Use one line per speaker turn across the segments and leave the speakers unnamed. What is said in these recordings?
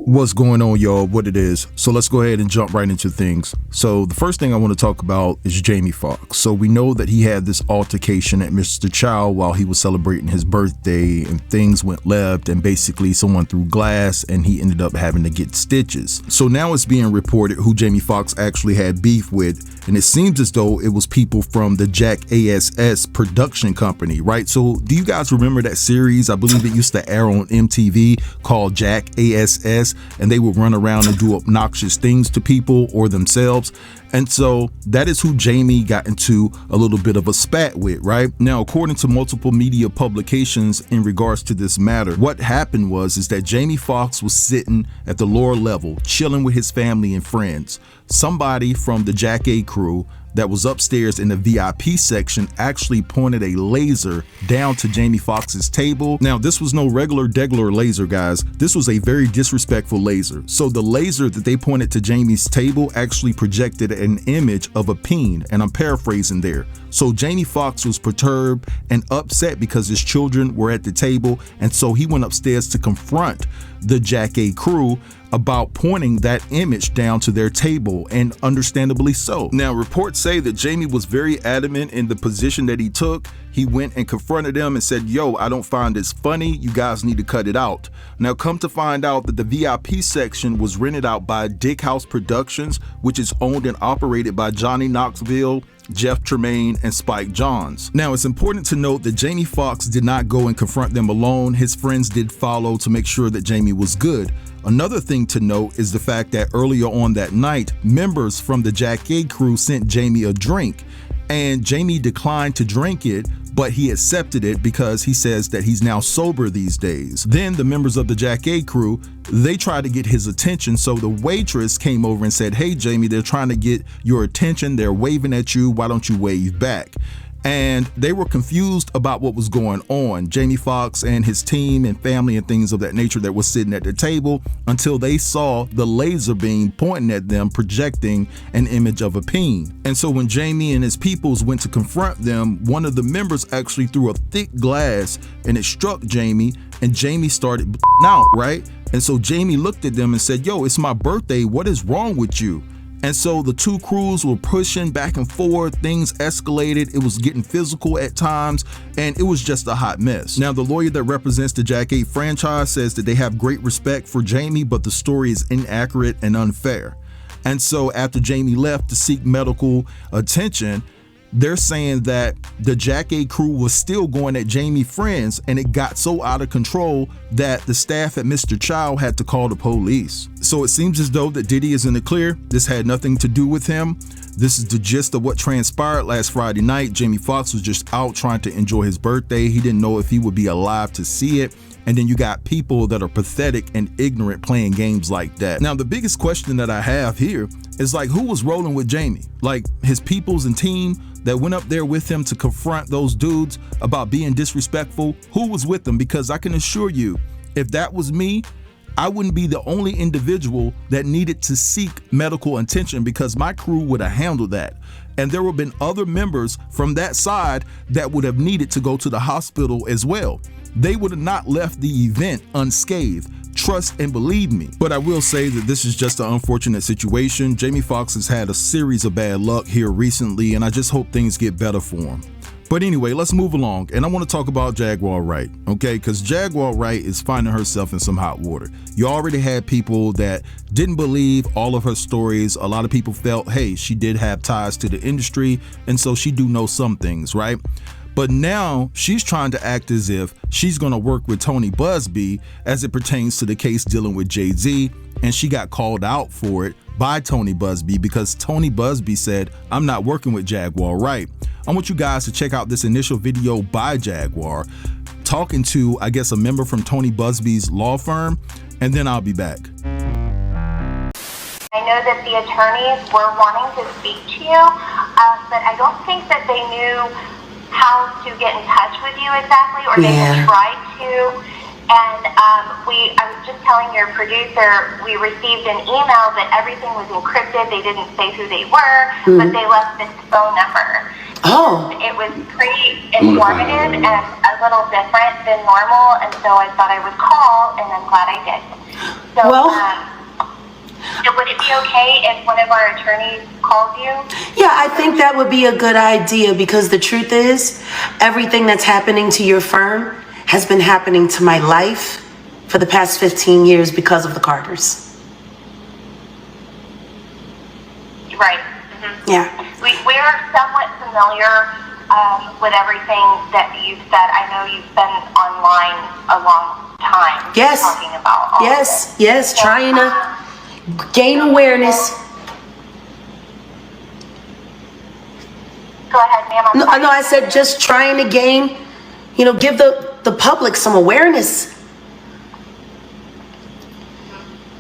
What's going on, y'all? What it is. So let's go ahead and jump right into things. So the first thing I want to talk about is Jamie Foxx. So we know that he had this altercation at Mr. Chow while he was celebrating his birthday, and things went left, and basically someone threw glass and he ended up having to get stitches. So now it's being reported who Jamie Foxx actually had beef with, and it seems as though it was people from the Jaguar production company, right? So do you guys remember that series? I believe it used to air on MTV called Jaguar, and they would run around and do obnoxious things to people or themselves. And so that is who Jamie got into a little bit of a spat with, right? Now, according to multiple media publications in regards to this matter, what happened is that Jamie Foxx was sitting at the lower level, chilling with his family and friends. Somebody from the Jaguar crew that was upstairs in the VIP section actually pointed a laser down to Jamie Foxx's table. Now, this was no regular laser, guys. This was a very disrespectful laser. So the laser that they pointed to Jamie's table actually projected an image of a peen, and I'm paraphrasing there. So Jamie Foxx was perturbed and upset because his children were at the table, and so he went upstairs to confront the Jaguar crew about pointing that image down to their table, and understandably so. Now, reports say that Jamie was very adamant in the position that he took. He went and confronted them and said, yo, I don't find this funny. You guys need to cut it out. Now, come to find out that the VIP section was rented out by Dick House Productions, which is owned and operated by Johnny Knoxville, Jeff Tremaine, and Spike Jonze. Now, it's important to note that Jamie Foxx did not go and confront them alone. His friends did follow to make sure that Jamie was good. Another thing to note is the fact that earlier on that night, members from the Jaguar crew sent Jamie a drink, and Jamie declined to drink it, but he accepted it because he says that he's now sober these days. Then the members of the Jaguar crew, they tried to get his attention, so the waitress came over and said, hey Jamie, they're trying to get your attention, they're waving at you, why don't you wave back? And they were confused about what was going on, Jamie Foxx and his team and family and things of that nature that was sitting at the table, until they saw the laser beam pointing at them, projecting an image of a peen. And so when Jamie and his peoples went to confront them, one of the members actually threw a thick glass and it struck Jamie, and Jamie started out, right? And so Jamie looked at them and said, yo, it's my birthday, what is wrong with you? And so the two crews were pushing back and forth, things escalated, it was getting physical at times, and it was just a hot mess. Now, the lawyer that represents the Jaguar franchise says that they have great respect for Jamie, but the story is inaccurate and unfair. And so after Jamie left to seek medical attention, they're saying that the Jaguar crew was still going at Jamie's friends, and it got so out of control that the staff at Mr. Chow had to call the police. So it seems as though that Diddy is in the clear. This had nothing to do with him. This is the gist of what transpired last Friday night. Jamie Foxx was just out trying to enjoy his birthday. He didn't know if he would be alive to see it. And then you got people that are pathetic and ignorant playing games like that. Now, the biggest question that I have here is, like, who was rolling with Jamie? Like, his peoples and team that went up there with him to confront those dudes about being disrespectful? Who was with them? Because I can assure you, if that was me, I wouldn't be the only individual that needed to seek medical attention, because my crew would have handled that. And there would have been other members from that side that would have needed to go to the hospital as well. They would have not left the event unscathed. Trust and believe me. But I will say that this is just an unfortunate situation. Jamie Foxx has had a series of bad luck here recently, and I just hope things get better for him. But anyway, let's move along, and I want to talk about Jaguar Wright, okay? Because Jaguar Wright is finding herself in some hot water. You already had people that didn't believe all of her stories. A lot of people felt, hey, she did have ties to the industry, and so she do know some things, right? But now she's trying to act as if she's going to work with Tony Busby as it pertains to the case dealing with Jay-Z, and she got called out for it by Tony Busby because Tony Busby said, I'm not working with Jaguar Wright. I want you guys to check out this initial video by Jaguar talking to, I guess, a member from Tony Busby's law firm, and then I'll be back.
I know that the attorneys were wanting to speak to you, but I don't think that they knew how to get in touch with you exactly, or they had tried to. And I was just telling your producer, we received an email that everything was encrypted. They didn't say who they were, but they left this phone number.
Oh.
It was pretty informative and a little different than normal, and so I thought I would call, and I'm glad I did. So,
well,
be okay if one of our attorneys calls you?
Yeah, I think that would be a good idea, because the truth is, everything that's happening to your firm has been happening to my life for the past 15 years because of the Carters.
Right. Mm-hmm.
Yeah.
We are somewhat familiar with everything that you've said. I know you've been online a long time.
Yes.
Talking about all
Yes,
of this.
yes,
So,
trying to gain awareness.
Go ahead, ma'am.
No, I said just trying to gain, give the public some awareness.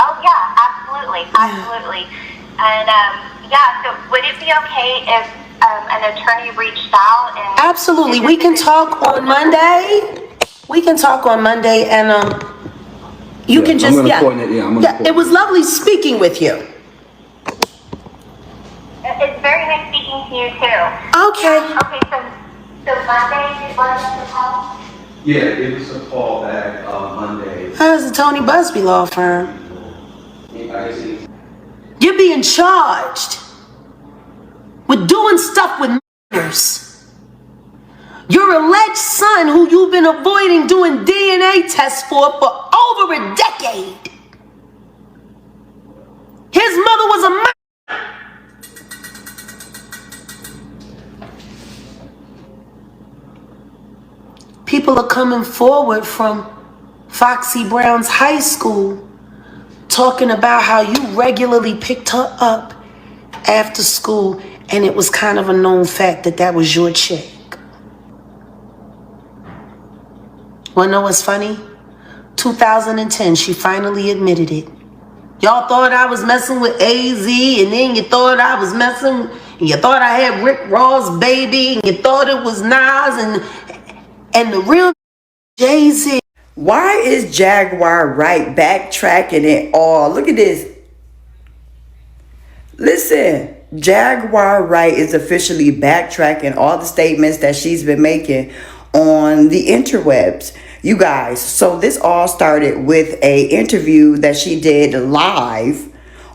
Oh, yeah, absolutely. Absolutely. And, so would it be okay if an attorney reached out? And
Absolutely. We can talk on Monday. We can talk on Monday, and you can just, it was lovely speaking with you.
It's very nice speaking to you, too.
Okay.
Okay, so Monday, you want us to call?
Yeah, give us a call back Monday.
How's the Tony Busby law firm?
I see.
You're being charged with doing stuff with minors. Your alleged son, who you've been avoiding doing DNA tests for over a decade. His mother was a murderer. People are coming forward from Foxy Brown's high school talking about how you regularly picked her up after school, and it was kind of a known fact that was your chick. Wanna know what's funny? 2010, she finally admitted it. Y'all thought I was messing with AZ, and then you thought I was messing, and you thought I had Rick Ross' baby, and you thought it was Nas, and the real Jay-Z.
Why is Jaguar Wright backtracking it all? Look at this. Listen, Jaguar Wright is officially backtracking all the statements that she's been making on the interwebs. You guys, so this all started with a interview that she did live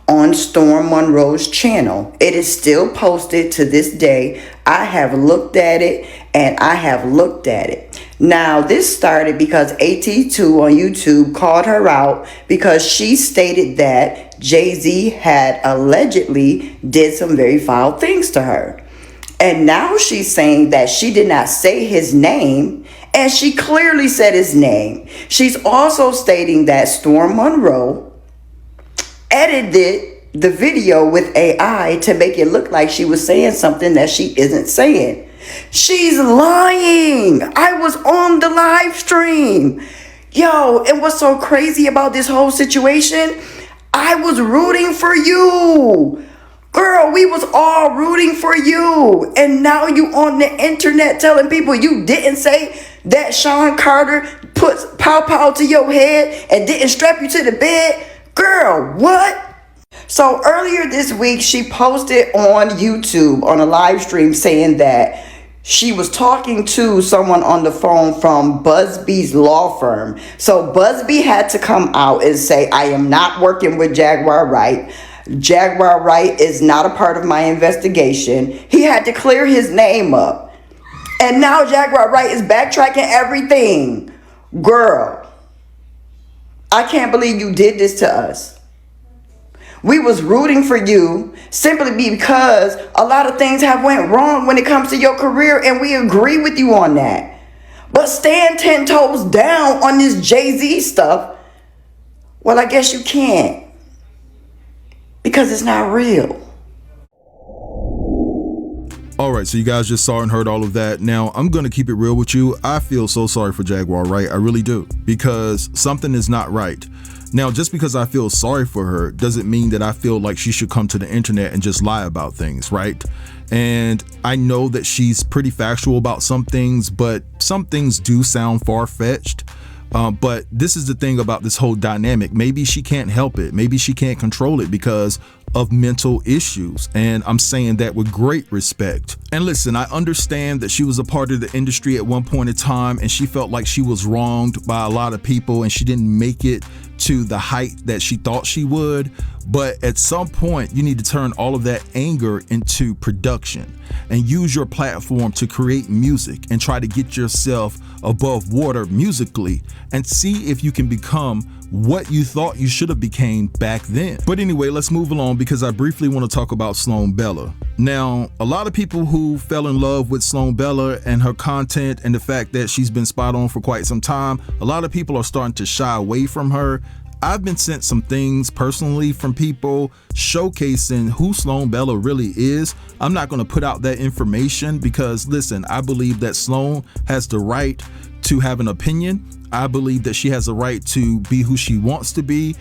on Storm Monroe's channel. It is still posted to this day. I have looked at it and I have looked at it. Now, this started because AT2 on YouTube called her out because she stated that Jay-Z had allegedly did some very foul things to her. And now she's saying that she did not say his name, and she clearly said his name. She's also stating that Storm Monroe edited the video with AI to make it look like she was saying something that she isn't saying. She's lying. I was on the live stream. Yo, and what's so crazy about this whole situation? I was rooting for you. Girl, we was all rooting for you. And now you on the internet telling people you didn't say that Sean Carter puts pow to your head and didn't strap you to the bed. Girl, what? So earlier this week, she posted on YouTube on a live stream saying that she was talking to someone on the phone from Busby's law firm. So Busby had to come out and say, I am not working with Jaguar Wright. Jaguar Wright is not a part of my investigation. He had to clear his name up. And now Jaguar Wright is backtracking everything. Girl, I can't believe you did this to us. We was rooting for you simply because a lot of things have went wrong when it comes to your career, and we agree with you on that. But stand 10 toes down on this Jay-Z stuff, well, I guess you can't. Because it's not real.
All right, so you guys just saw and heard all of that. Now, I'm going to keep it real with you. I feel so sorry for Jaguar Wright. I really do. Because something is not right. Now, just because I feel sorry for her doesn't mean that I feel like she should come to the internet and just lie about things, right? And I know that she's pretty factual about some things, but some things do sound far-fetched. But this is the thing about this whole dynamic. Maybe she can't help it. Maybe she can't control it because of mental issues, and I'm saying that with great respect. And listen, I understand that she was a part of the industry at one point in time, and she felt like she was wronged by a lot of people, and she didn't make it to the height that she thought she would. But at some point, you need to turn all of that anger into production and use your platform to create music and try to get yourself above water musically and see if you can become what you thought you should have became back then. But anyway, let's move along, because I briefly want to talk about Sloan Bella. Now, a lot of people who fell in love with Sloan Bella and her content and the fact that she's been spot on for quite some time, a lot of people are starting to shy away from her. I've been sent some things personally from people showcasing who Sloan Bella really is. I'm not going to put out that information because, listen, I believe that Sloan has the right to have an opinion. I believe that she has a right to be who she wants to be.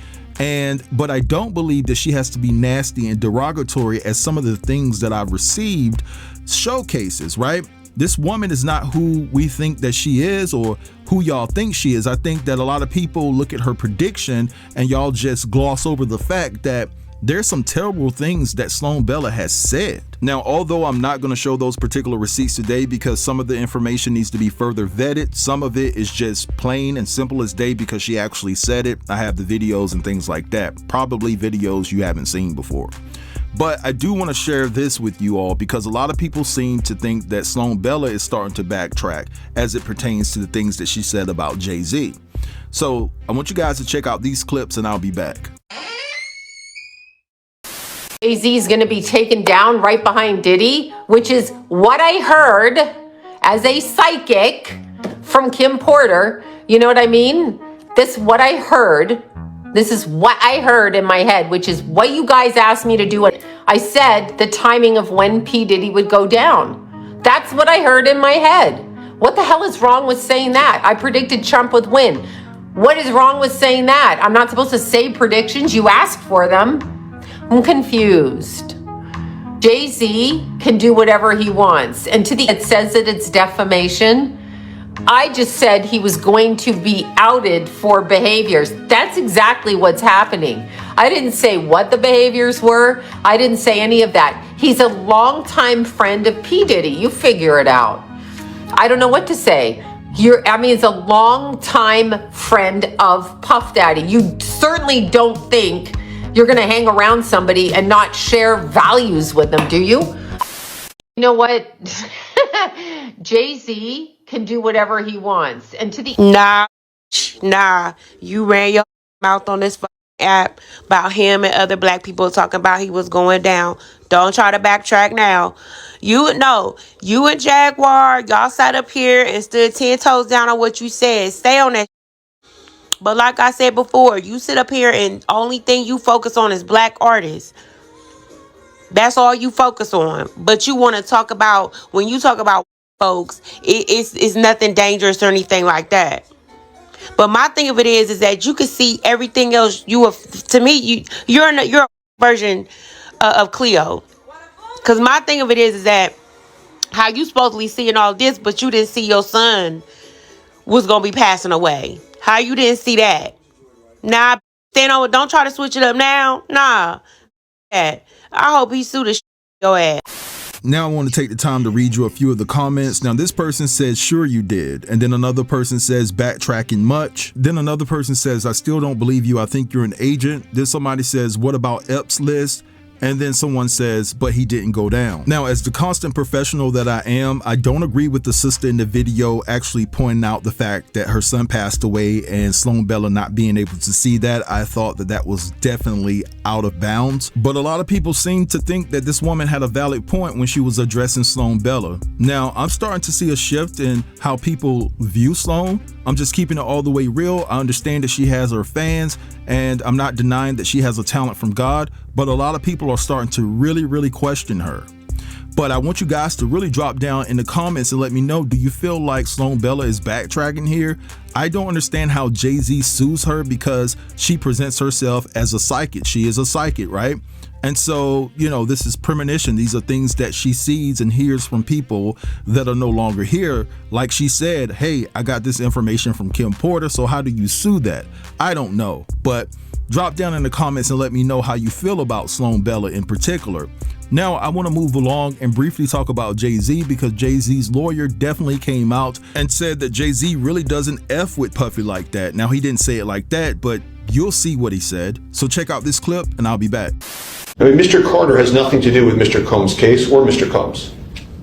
But I don't believe that she has to be nasty and derogatory as some of the things that I've received showcases, right? This woman is not who we think that she is or who y'all think she is. I think that a lot of people look at her prediction and y'all just gloss over the fact that there's some terrible things that Sloan Bella has said. Now, although I'm not going to show those particular receipts today because some of the information needs to be further vetted, some of it is just plain and simple as day because she actually said it. I have the videos and things like that, probably videos you haven't seen before. But I do want to share this with you all because a lot of people seem to think that Sloan Bella is starting to backtrack as it pertains to the things that she said about Jay-Z. So I want you guys to check out these clips and I'll be back.
Jay-Z is going to be taken down right behind Diddy, which is what I heard as a psychic from Kim Porter. You know what I mean? This is what I heard. This is what I heard in my head, which is what you guys asked me to do. I said the timing of when P. Diddy would go down. That's what I heard in my head. What the hell is wrong with saying that? I predicted Trump would win. What is wrong with saying that? I'm not supposed to say predictions. You asked for them. I'm confused. Jay-Z can do whatever he wants. And to the it says that it's defamation. I just said he was going to be outed for behaviors. That's exactly what's happening. I didn't say what the behaviors were. I didn't say any of that. He's a longtime friend of P. Diddy. You figure it out. I don't know what to say. It's a longtime friend of Puff Daddy. You certainly don't think you're going to hang around somebody and not share values with them, do you? You know what? Jay-Z can do whatever he wants. And to the
Nah, you ran your mouth on this app about him and other black people talking about he was going down. Don't try to backtrack now. You and Jaguar, y'all sat up here and stood 10 toes down on what you said. Stay on that. But like I said before, you sit up here and only thing you focus on is black artists. That's all you focus on. But you want to talk about, when you talk about folks, it's nothing dangerous or anything like that. But my thing of it is that you can see everything else. You're a version of Cleo. Because my thing of it is that how you supposedly seeing all this, but you didn't see your son was going to be passing away. How you didn't see that? Nah, stand on it. Don't try to switch it up now. Nah. I hope he sued the your ass.
Now I want to take the time to read you a few of the comments. Now this person says, sure you did. And then another person says, backtracking much. Then another person says, I still don't believe you. I think you're an agent. Then somebody says, what about Epps list? And then someone says, but he didn't go down. Now, as the constant professional that I am, I don't agree with the sister in the video actually pointing out the fact that her son passed away and Sloan Bella not being able to see that. I thought that that was definitely out of bounds. But a lot of people seem to think that this woman had a valid point when she was addressing Sloan Bella. Now, I'm starting to see a shift in how people view Sloan. I'm just keeping it all the way real. I understand that she has her fans, and I'm not denying that she has a talent from God, but a lot of people are starting to really question her. But I want you guys to really drop down in the comments and let me know, do you feel like Sloan Bella is backtracking here? I don't understand how Jay-Z sues her because she presents herself as a psychic. She is a psychic, right? And so, you know, this is premonition. These are things that she sees and hears from people that are no longer here. Like she said, hey, I got this information from Kim Porter, so how do you sue that? I don't know. But drop down in the comments and let me know how you feel about Sloan Bella in particular. Now, I want to move along and briefly talk about Jay-Z, because Jay-Z's lawyer definitely came out and said that Jay-Z really doesn't F with Puffy like that. Now, he didn't say it like that, but you'll see what he said. So check out this clip and I'll be back.
I mean, Mr. Carter has nothing to do with Mr. Combs' case or Mr. Combs.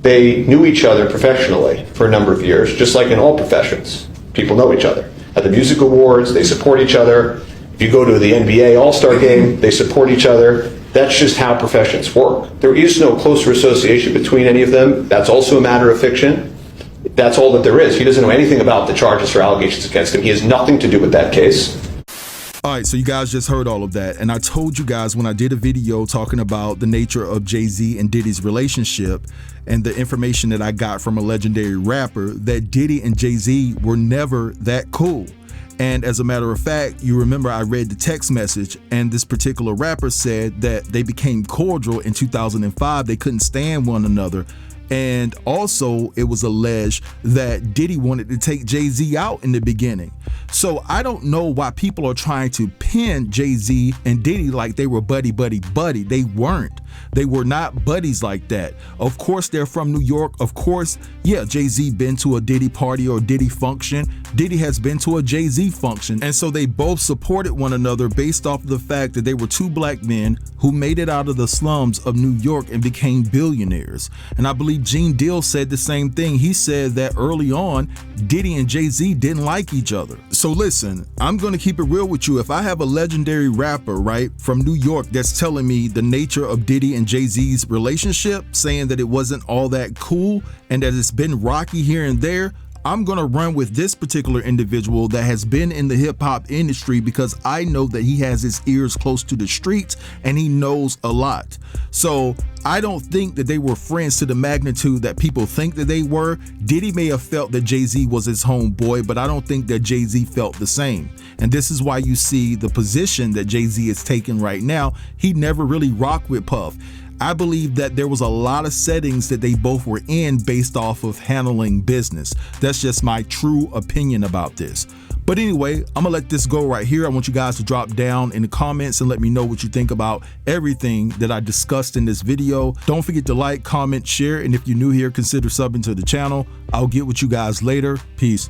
They knew each other professionally for a number of years, just like in all professions. People know each other. At the music awards, they support each other. If you go to the NBA All-Star game, they support each other. That's just how professions work. There is no closer association between any of them. That's also a matter of fiction. That's all that there is. He doesn't know anything about the charges or allegations against him. He has nothing to do with that case.
All right, so you guys just heard all of that. And I told you guys when I did a video talking about the nature of Jay-Z and Diddy's relationship and the information that I got from a legendary rapper, that Diddy and Jay-Z were never that cool. And as a matter of fact, you remember I read the text message, and this particular rapper said that they became cordial in 2005. They couldn't stand one another. And also it was alleged that Diddy wanted to take Jay-Z out in the beginning. So I don't know why people are trying to pin Jay-Z and Diddy like they were buddy. They weren't. They were not buddies like that. Of course, they're from New York. Of course, yeah, Jay-Z been to a Diddy party or Diddy function. Diddy has been to a Jay-Z function. And so they both supported one another based off of the fact that they were two black men who made it out of the slums of New York and became billionaires. And I believe Gene Deal said the same thing. He said that early on, Diddy and Jay-Z didn't like each other. So listen, I'm going to keep it real with you. If I have a legendary rapper, right, from New York that's telling me the nature of Diddy and Jay-Z's relationship, saying that it wasn't all that cool and that it's been rocky here and there, I'm going to run with this particular individual that has been in the hip hop industry, because I know that he has his ears close to the streets and he knows a lot. So I don't think that they were friends to the magnitude that people think that they were. Diddy may have felt that Jay-Z was his homeboy, but I don't think that Jay-Z felt the same. And this is why you see the position that Jay-Z is taking right now. He never really rocked with Puff. I believe that there was a lot of settings that they both were in based off of handling business. That's just my true opinion about this. But anyway, I'm gonna let this go right here. I want you guys to drop down in the comments and let me know what you think about everything that I discussed in this video. Don't forget to like, comment, share, and if you're new here, consider subbing to the channel. I'll get with you guys later. Peace.